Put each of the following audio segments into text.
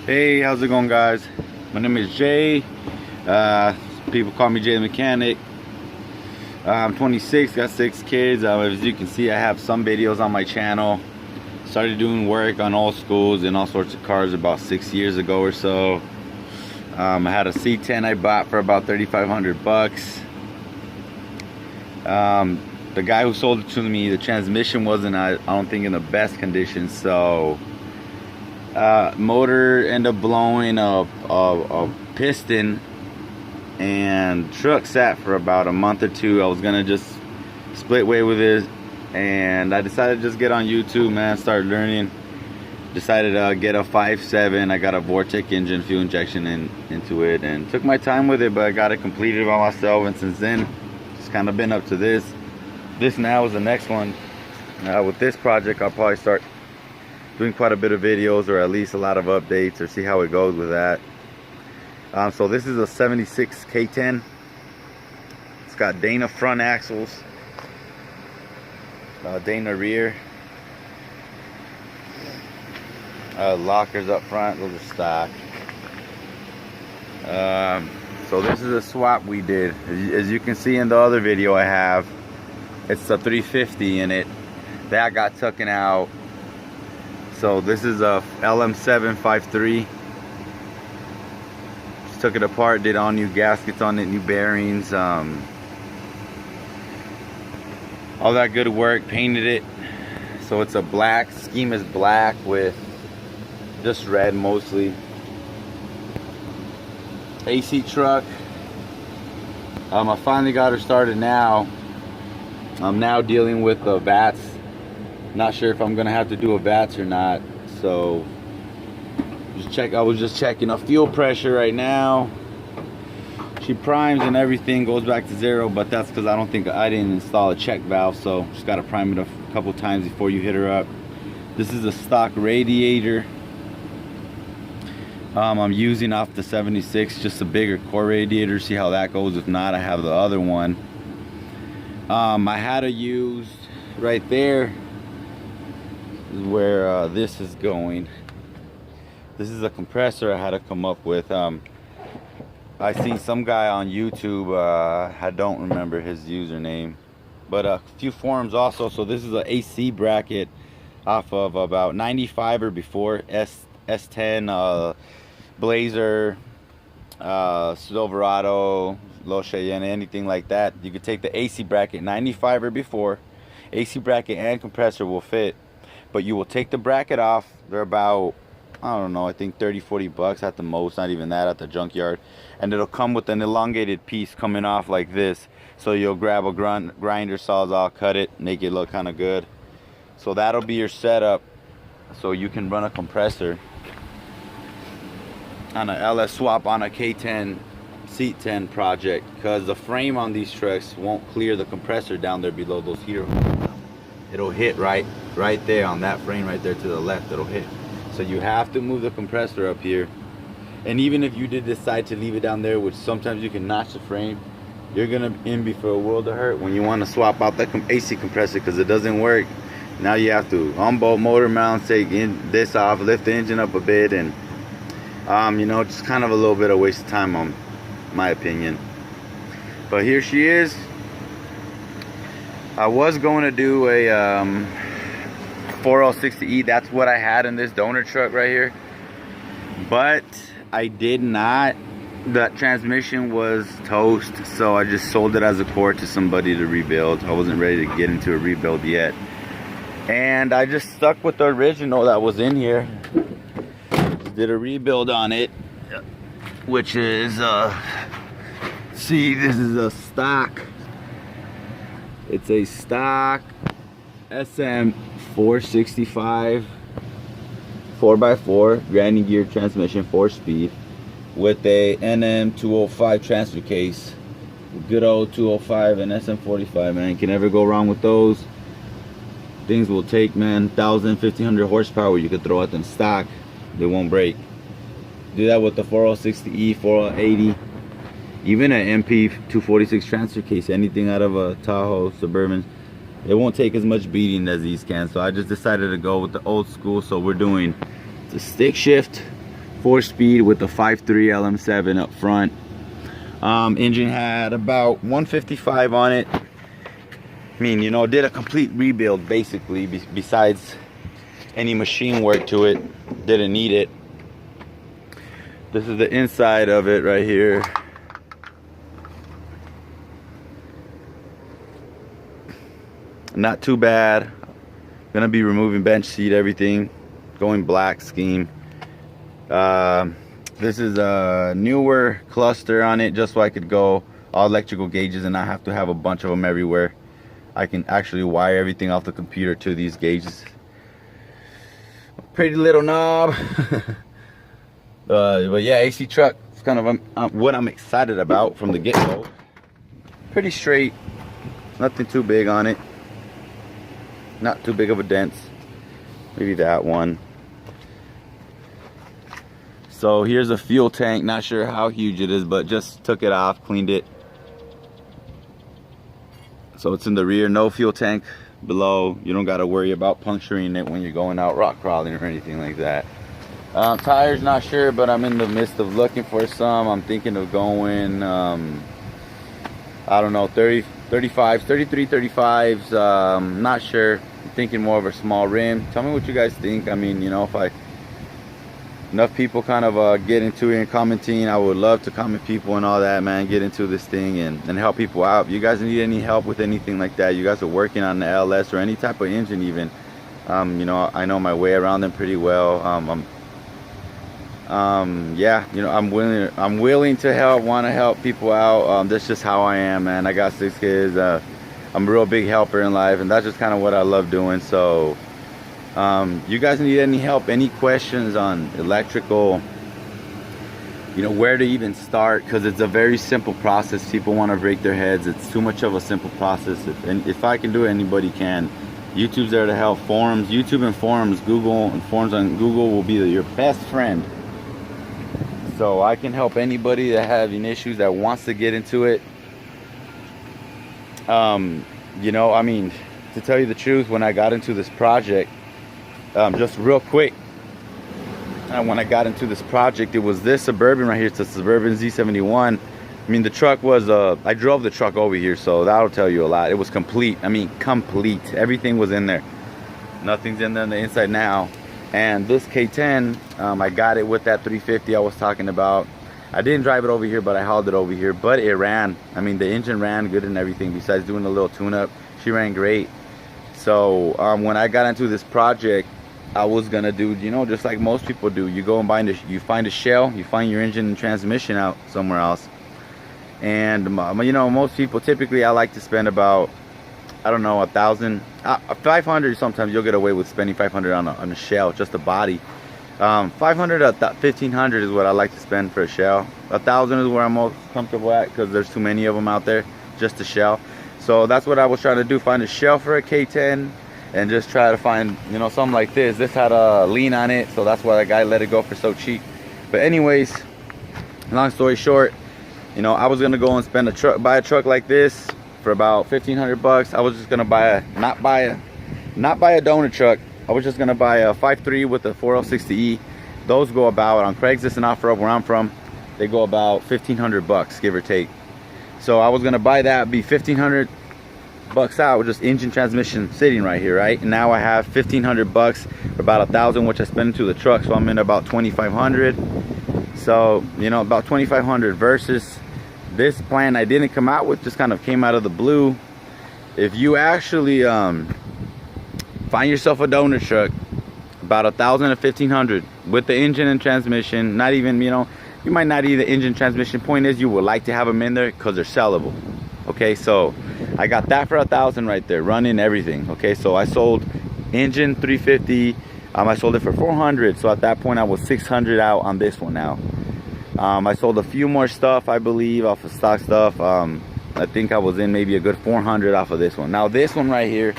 Hey, how's it going, guys? My name is Jay. People call me Jay the Mechanic. I'm 26, got 6 kids. As you can see, I have some videos on my channel. Started doing work on old schools and all sorts of cars about 6 years ago or so. I had a C10 I bought for about 3,500 bucks. The guy who sold it to me, the transmission wasn't, I don't think, in the best condition, so motor ended up blowing a piston, and truck sat for about a month or two. I was gonna just split way with it, and I decided to just get on YouTube, man, start learning. Decided to get a 5.7. I got a Vortec engine, fuel injection into it, and took my time with it, but I got it completed by myself, and since then it's kind of been up to this. This now is the next one. With this project, I'll probably start doing quite a bit of videos, or at least a lot of updates, or see how it goes with that. So this is a 76 K10. It's got Dana front axles, Dana rear, lockers up front. Those are stock. So this is a swap we did. As you can see in the other video I have, it's a 350 in it. That got taken out. So this is a LM753. Just took it apart, did all new gaskets on it, new bearings, all that good work, painted it. So it's a black, scheme is black with just red mostly. AC truck. I finally got her started now. I'm now dealing with the VATs. Not sure if I'm gonna have to do a VATs or not. So I was just checking a fuel pressure right now. She primes and everything goes back to 0, but that's because I didn't install a check valve, so just gotta prime it a couple times before you hit her up. This is a stock radiator. I'm using off the 76, just a bigger core radiator. See how that goes. If not, I have the other one. I had to use right there is where this is going. This is a compressor I had to come up with. I seen some guy on YouTube, I don't remember his username, but a few forums also. So this is an AC bracket off of about 95 or before, S10, Blazer, Silverado, Low Cheyenne, anything like that. You could take the AC bracket 95 or before. AC bracket and compressor will fit, but you will take the bracket off. They're about, I don't know, I think 30-40 bucks at the most, not even that, at the junkyard. And it'll come with an elongated piece coming off like this, so you'll grab a grinder, sawzall, cut it, make it look kind of good. So that'll be your setup, so you can run a compressor on a LS swap on a K10 seat 10 project, because the frame on these trucks won't clear the compressor down there below those heater holes. It'll hit right there on that frame right there to the left. It'll hit. So you have to move the compressor up here. And even if you did decide to leave it down there, which sometimes you can notch the frame, you're gonna be for a world of hurt when you want to swap out that AC compressor, because it doesn't work. Now you have to unbolt motor mount, take this off, lift the engine up a bit, and you know, just kind of a little bit of waste of time, on my opinion. But here she is. I was going to do a 4060E. That's what I had in this donor truck right here, but I did not. That transmission was toast, so I just sold it as a core to somebody to rebuild. I wasn't ready to get into a rebuild yet, and I just stuck with the original that was in here. Did a rebuild on it, which is see, this is a stock. It's a stock SM 465 4x4 grinding gear transmission, 4-speed, with a NM 205 transfer case. Good old 205 and SM 45, man. You can never go wrong with those. Things will take, man, 1,000, 1,500 horsepower. You could throw at them stock, they won't break. Do that with the 4060E, 4080, even an MP 246 transfer case, anything out of a Tahoe Suburban. It won't take as much beating as these can. So I just decided to go with the old school. So we're doing the stick shift 4-speed with the 5.3 LM7 up front. Engine had about 155 on it. I mean, you know, did a complete rebuild basically, besides any machine work to it. Didn't need it. This is the inside of it right here. Not too bad. Gonna be removing bench seat, everything. Going black scheme. This is a newer cluster on it, just so I could go all electrical gauges and not have to have a bunch of them everywhere. I can actually wire everything off the computer to these gauges. Pretty little knob. But yeah, AC truck is kind of what I'm excited about from the get-go. Pretty straight, nothing too big on it. Not too big of a dents. Maybe that one. So here's a fuel tank. Not sure how huge it is, but just took it off, cleaned it. So it's in the rear, no fuel tank below. You don't got to worry about puncturing it when you're going out rock crawling or anything like that. Tires, not sure, but I'm in the midst of looking for some. I'm thinking of going, I don't know, 30, 35s, 33, 35s. Not sure. I'm thinking more of a small rim. Tell me what you guys think. I mean, you know, if enough people kind of get into it and commenting, I would love to comment people and all that, man. Get into this thing and help people out. If you guys need any help with anything like that, you guys are working on the LS or any type of engine even, you know, I know my way around them pretty well. Yeah, you know, I'm willing to help, want to help people out. That's just how I am, man. I got 6 kids. I'm a real big helper in life, and that's just kind of what I love doing. So you guys need any help, any questions on electrical, you know, where to even start, because it's a very simple process. People want to break their heads. It's too much of a simple process. If I can do it, anybody can. YouTube's there to help. Forums, YouTube and forums, Google and forums on Google will be your best friend. So I can help anybody that having issues, that wants to get into it. You know, I mean, to tell you the truth, when I got into this project, just real quick, when I got into this project, it was this Suburban right here. It's a Suburban Z71. I mean, the truck was, I drove the truck over here, so that'll tell you a lot. It was complete. I mean, complete. Everything was in there. Nothing's in there on the inside now. And this K10, I got it with that 350 I was talking about. I didn't drive it over here, but I hauled it over here. But it ran. I mean, the engine ran good and everything. Besides doing a little tune-up, she ran great. So when I got into this project, I was gonna do, you know, just like most people do. You go and you find a shell, you find your engine and transmission out somewhere else. And you know, most people typically, I like to spend about, I don't know, 1,000, 500. Sometimes you'll get away with spending 500 on a shell, just a body. 500 to 1,500 is what I like to spend for a shell. 1,000 is where I'm most comfortable at, because there's too many of them out there, just a shell. So that's what I was trying to do, find a shell for a K10 and just try to find, you know, something like this. This had a lean on it, so that's why the guy let it go for so cheap. But anyways, long story short, you know, I was gonna go and spend buy a truck like this for about 1,500 bucks. I was just gonna not buy a donor truck. I was just gonna buy a 5.3 with a 4L60E. Those go about, on Craigslist and OfferUp where I'm from, they go about 1,500 bucks, give or take. So I was gonna buy that, be 1,500 bucks out with just engine, transmission sitting right here, right? And now I have 1,500 bucks, about 1,000, which I spent into the truck, so I'm in about 2,500. So, you know, about 2,500 versus this plan I didn't come out with, just kind of came out of the blue. If you actually find yourself a donor truck, about 1,000 to 1,500 with the engine and transmission, not even, you know, you might not need the engine transmission. Point is, you would like to have them in there because they're sellable. Okay, so I got that for 1,000 right there, running everything. Okay, so I sold engine 350. I sold it for 400. So at that point, I was 600 out on this one now. I sold a few more stuff, I believe, off of stock stuff. I think I was in maybe a good 400 off of this one. Now this one right here,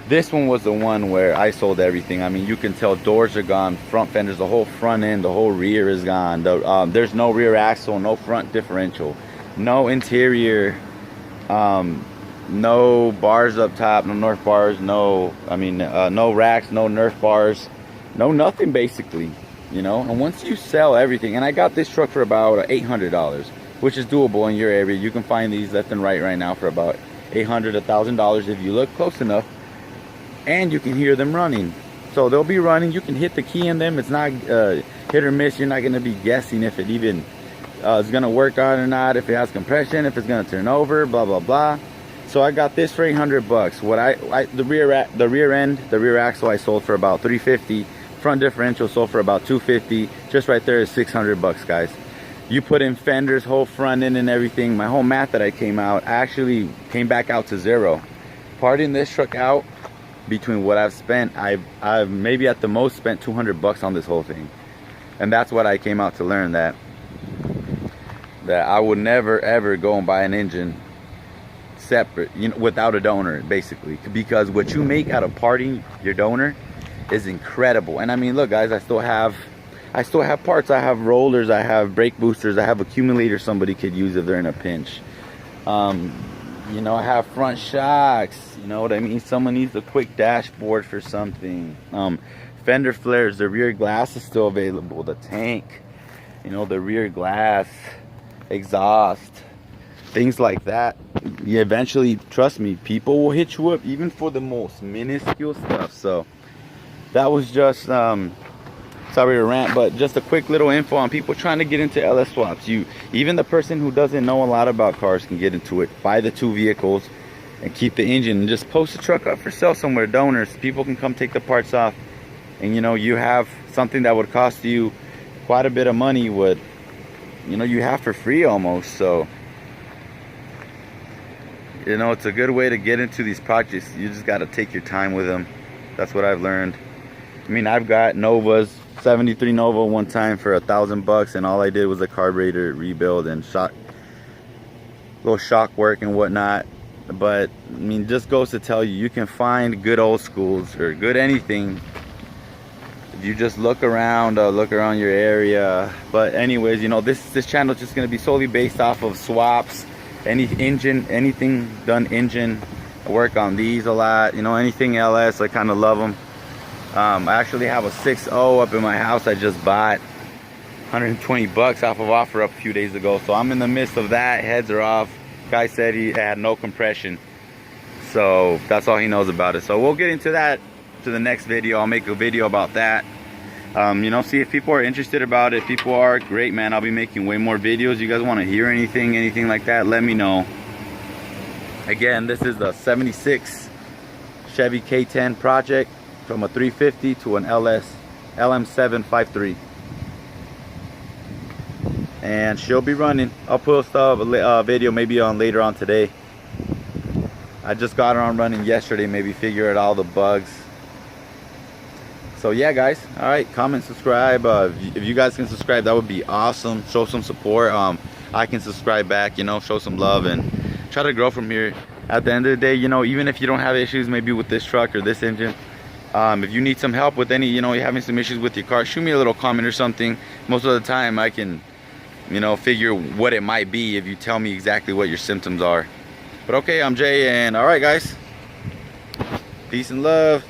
this one was the one where I sold everything. I mean, you can tell doors are gone, front fenders, the whole front end, the whole rear is gone. There's no rear axle, no front differential, no interior, no bars up top, no Nerf bars, no racks, no Nerf bars, no nothing basically. you know. And once you sell everything, and I got this truck for about $800, which is doable in your area. You can find these left and right now for about $800, $1,000 if you look close enough, and you can hear them running. So they'll be running. You can hit the key in them. It's not hit or miss. You're not going to be guessing if it even is going to work on or not, if it has compression, if it's going to turn over, blah blah blah. So I got this for $800. What the rear axle I sold for about $350. Front differential sold for about $250. Just right there is $600, guys. You put in fenders, whole front end and everything. My whole math that I came out, I actually came back out to zero. Parting this truck out, between what I've spent, I've maybe at the most spent $200 on this whole thing. And that's what I came out to learn, that I would never ever go and buy an engine separate, you know, without a donor, basically, because what you make out of parting your donor is incredible. And I mean, look guys, I still have parts. I have rollers, I have brake boosters, I have accumulators somebody could use if they're in a pinch. You know, I have front shocks, you know what I mean? Someone needs a quick dashboard for something. Fender flares, the rear glass is still available, the tank, you know, the rear glass, exhaust, things like that. You eventually, trust me, people will hit you up even for the most minuscule stuff. So that was just sorry to rant, but just a quick little info on people trying to get into LS swaps. Even the person who doesn't know a lot about cars can get into it. Buy the two vehicles and keep the engine, and just post the truck up for sale somewhere. Donors, people can come take the parts off, and you know, you have something that would cost you quite a bit of money, would, you know, you have for free almost. So you know, it's a good way to get into these projects. You just got to take your time with them. That's what I've learned. I mean, I've got Novas, 73 Nova one time for $1,000, and all I did was a carburetor rebuild and little shock work and whatnot. But I mean, just goes to tell you, you can find good old schools or good anything if you just look around your area. But anyways, you know, this channel is just going to be solely based off of swaps, anything done engine. I work on these a lot, you know, anything LS, I kind of love them. I actually have a 6.0 up in my house I just bought, $120 off of offer up a few days ago. So I'm in the midst of that. Heads are off. Guy said he had no compression, so that's all he knows about it. So we'll get into that to the next video. I'll make a video about that. You know, see if people are interested about it. If people are, great, man. I'll be making way more videos. You guys want to hear anything like that, let me know. Again, this is the 76 Chevy K10 project, from a 350 to an LM753, and she'll be running. I'll post a video maybe on later on today. I just got her on running yesterday, maybe figure out all the bugs. So yeah guys, all right, comment, subscribe. If you guys can subscribe, that would be awesome. Show some support. I can subscribe back, you know, show some love and try to grow from here. At the end of the day, you know, even if you don't have issues maybe with this truck or this engine, if you need some help with any, you know, you're having some issues with your car, shoot me a little comment or something. Most of the time I can, you know, figure what it might be if you tell me exactly what your symptoms are. But okay, I'm Jay, and all right guys, peace and love.